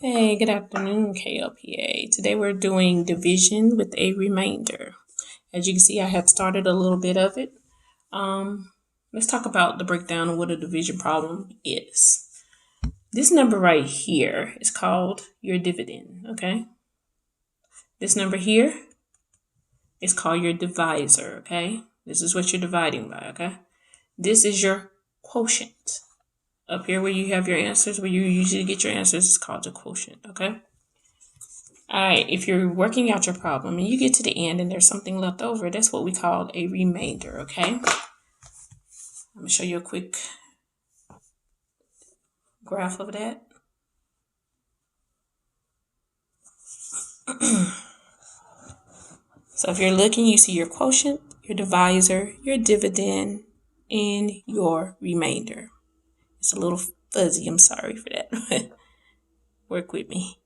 Hey, good afternoon, KLPA. Today we're doing division with a remainder. As you can see, I have started a little bit of it. Let's talk about the breakdown of what a division problem is. This number right here is called your dividend, okay? This number here is called your divisor, okay? This is what you're dividing by, okay? This is your quotient. Up here where you have your answers, where you usually get your answers, is called your quotient, okay? All right, if you're working out your problem and you get to the end and there's something left over, that's what we call a remainder, okay? I'm going to show you a quick graph of that. So if you're looking, you see your quotient, your divisor, your dividend, and your remainder. It's a little fuzzy, I'm sorry for that. Work with me,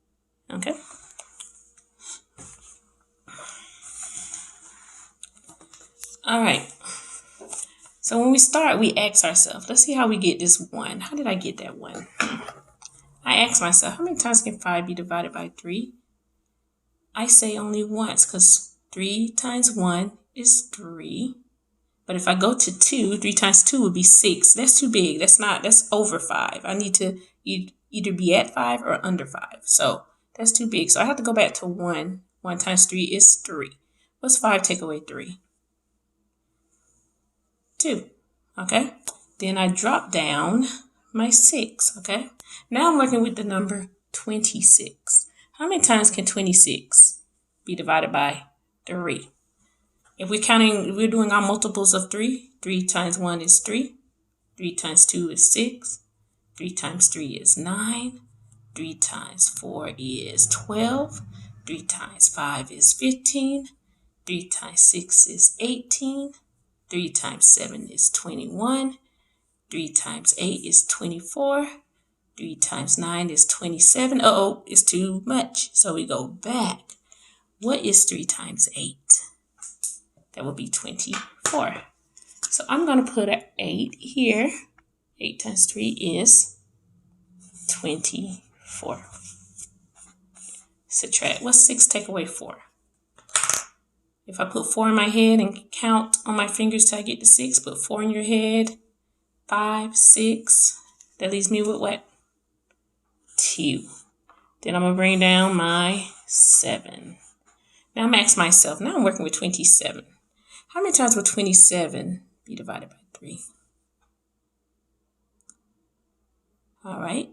okay? All right. So when we start, we ask ourselves, let's see how we get this 1. How did I get that 1? I ask myself, how many times can 5 be divided by 3? I say only once, because 3 times 1 is 3. But if I go to 2, 3 times 2 would be 6. That's too big. That's over 5. I need to either be at 5 or under 5. So that's too big. So I have to go back to 1. 1 times 3 is 3. What's 5 take away 3? 2. Okay? Then I drop down my 6. Okay? Now I'm working with the number 26. How many times can 26 be divided by 3? If we're doing our multiples of 3, 3 times 1 is 3. 3 times 2 is 6. 3 times 3 is 9. 3 times 4 is 12. 3 times 5 is 15. 3 times 6 is 18. 3 times 7 is 21. 3 times 8 is 24. 3 times 9 is 27. Uh-oh, it's too much. So we go back. What is 3 times 8? That would be 24. So I'm going to put an 8 here. 8 times 3 is 24. Subtract. What's 6 take away 4? If I put 4 in my head and count on my fingers till I get to 6, put 4 in your head. 5, 6. That leaves me with what? 2. Then I'm going to bring down my 7. Now I'm asking myself, now I'm working with 27. How many times will 27 be divided by 3? All right.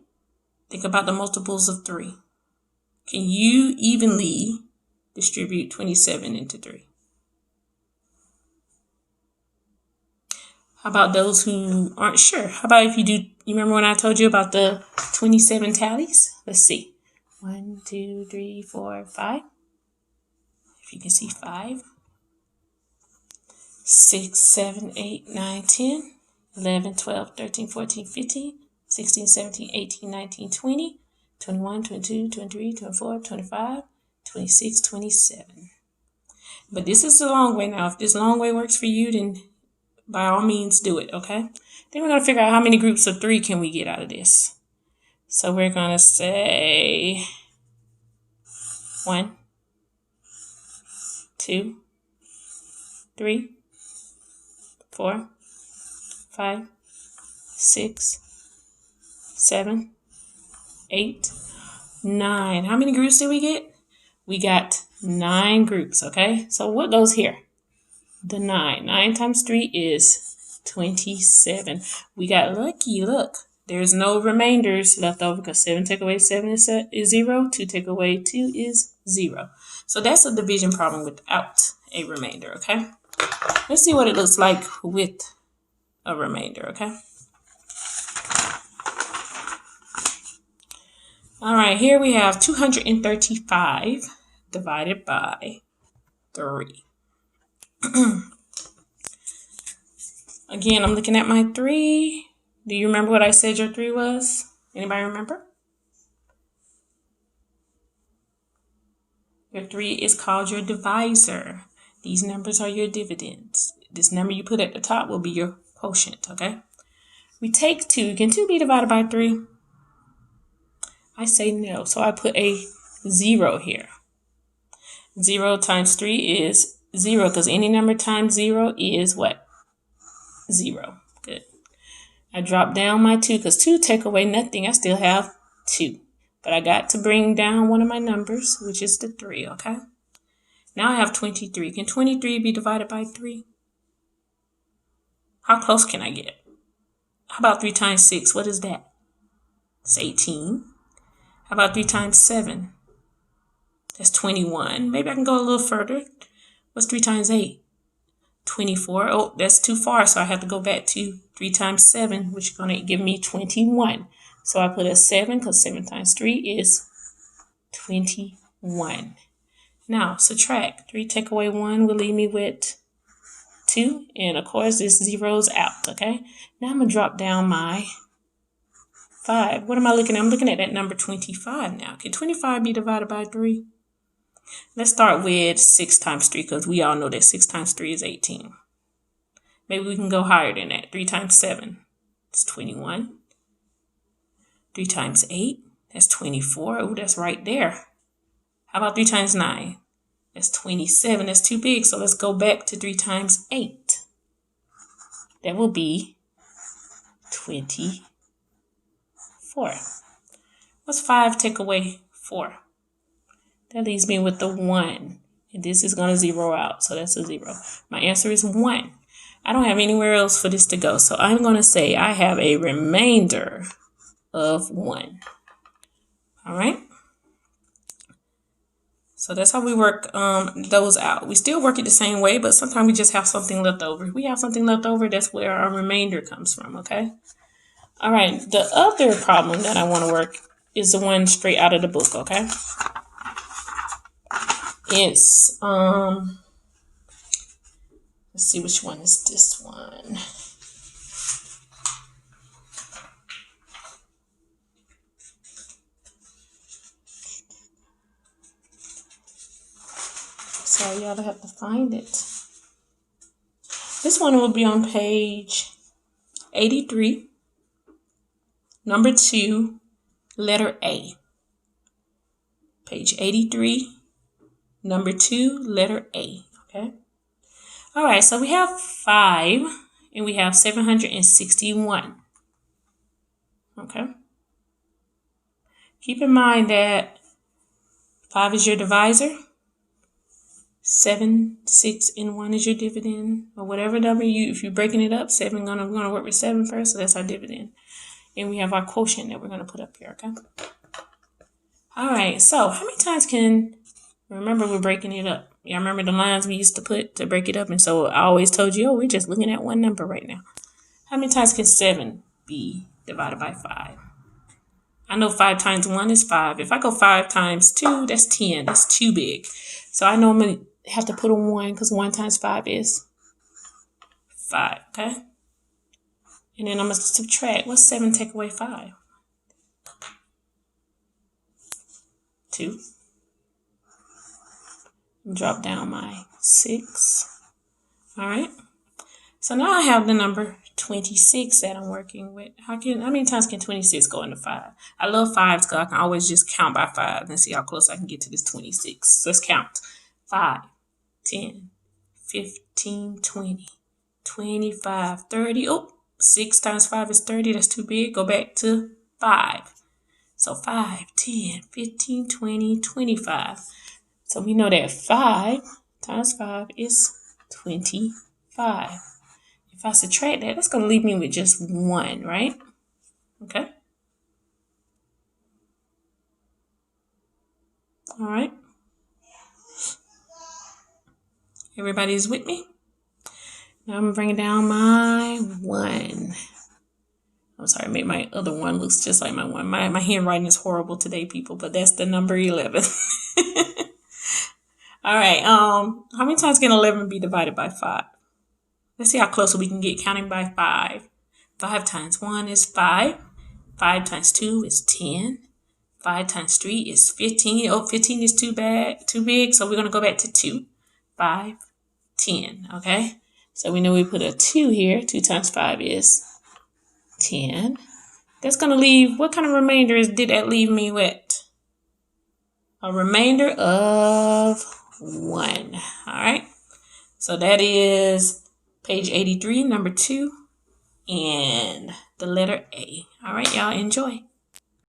Think about the multiples of 3. Can you evenly distribute 27 into 3? How about those who aren't sure? How about if you do, you remember when I told you about the 27 tallies? Let's see. 1, 2, 3, 4, 5. If you can see 5. 6, 7, 8, 9, 10, 11, 12, 13, 14, 15, 16, 17, 18, 19, 20, 21, 22, 23, 24, 25, 26, 27. But this is the long way now. If this long way works for you, then by all means do it, okay? Then we're going to figure out how many groups of 3 can we get out of this. So we're going to say 1, 2, 3, 4, 5, 6, 7, 8, 9. How many groups did we get? We got 9 groups, okay? So what goes here? The 9. 9 times 3 is 27. We got lucky. Look, there's no remainders left over because 7 take away 7 is 0. 2 take away 2 is 0. So that's a division problem without a remainder, okay? Let's see what it looks like with a remainder, okay? All right, here we have 235 divided by 3. Again, I'm looking at my 3. Do you remember what I said your 3 was? Anybody remember? Your 3 is called your divisor. These numbers are your dividends. This number you put at the top will be your quotient, okay? We take 2. Can 2 be divided by 3? I say no. So I put a 0 here. 0 times 3 is 0 because any number times 0 is what? 0. Good. I drop down my 2 because 2 take away nothing. I still have 2. But I got to bring down one of my numbers, which is the 3, okay? Now I have 23. Can 23 be divided by 3? How close can I get? How about 3 times 6? What is that? It's 18. How about 3 times 7? That's 21. Maybe I can go a little further. What's 3 times 8? 24. Oh, that's too far, so I have to go back to 3 times 7, which is going to give me 21. So I put a 7 because 7 times 3 is 21. Now, subtract. 3 take away 1 will leave me with 2. And, of course, this zero's out, okay? Now I'm going to drop down my 5. What am I looking at? I'm looking at that number 25 now. Can 25 be divided by 3? Let's start with 6 times 3 because we all know that 6 times 3 is 18. Maybe we can go higher than that. 3 times 7 is 21. 3 times 8, that's 24. Oh, that's right there. How about 3 times 9? That's 27. That's too big, so let's go back to 3 times 8. That will be 24. What's 5 take away 4? That leaves me with the 1. And this is going to zero out, so that's a 0. My answer is 1. I don't have anywhere else for this to go, so I'm going to say I have a remainder of 1. All right? So that's how we work those out. We still work it the same way, but sometimes we just have something left over. If we have something left over, that's where our remainder comes from, okay? All right, the other problem that I want to work is the one straight out of the book, okay? It's, let's see which one is this one. Sorry, y'all, I have to find it. This one will be on page 83, number 2, letter A. Page 83, number 2, letter A, okay? All right, so we have 5, and we have 761, okay? Keep in mind that 5 is your divisor. 7, 6, and 1 is your dividend, or whatever number if you're breaking it up, we're gonna work with 7 first, so that's our dividend. And we have our quotient that we're gonna put up here, okay? All right, so how many times remember we're breaking it up. Yeah, I remember the lines we used to put to break it up, and so I always told you, oh, we're just looking at one number right now. How many times can 7 be divided by 5? I know 5 times 1 is 5. If I go 5 times 2, that's 10. That's too big. So I normally have to put a 1 because 1 times 5 is 5, okay? And then I'm going to subtract. What's 7 take away 5? 2. Drop down my 6. All right. So now I have the number 26 that I'm working with. How many times can 26 go into 5? I love 5s because I can always just count by 5 and see how close I can get to this 26. So let's count. 5, 10, 15, 20, 25, 30. Oh, 6 times 5 is 30. That's too big. Go back to 5. So 5, 10, 15, 20, 25. So we know that 5 times 5 is 25. If I subtract that, that's going to leave me with just 1, right? Okay. All right. Everybody's with me? Now I'm bringing down my 1. I'm sorry, I made my other 1 looks just like my 1. My handwriting is horrible today, people, but that's the number 11. All right. How many times can 11 be divided by 5? Let's see how close we can get counting by 5. 5 times 1 is 5. 5 times 2 is 10. 5 times 3 is 15. Oh, 15 is too big, so we're going to go back to 2. 5, 10, okay? So we know we put a 2 here. 2 times 5 is 10. That's going to leave, what kind of remainder did that leave me with? A remainder of 1. All right. So that is page 83, number 2, and the letter A. All right, y'all enjoy.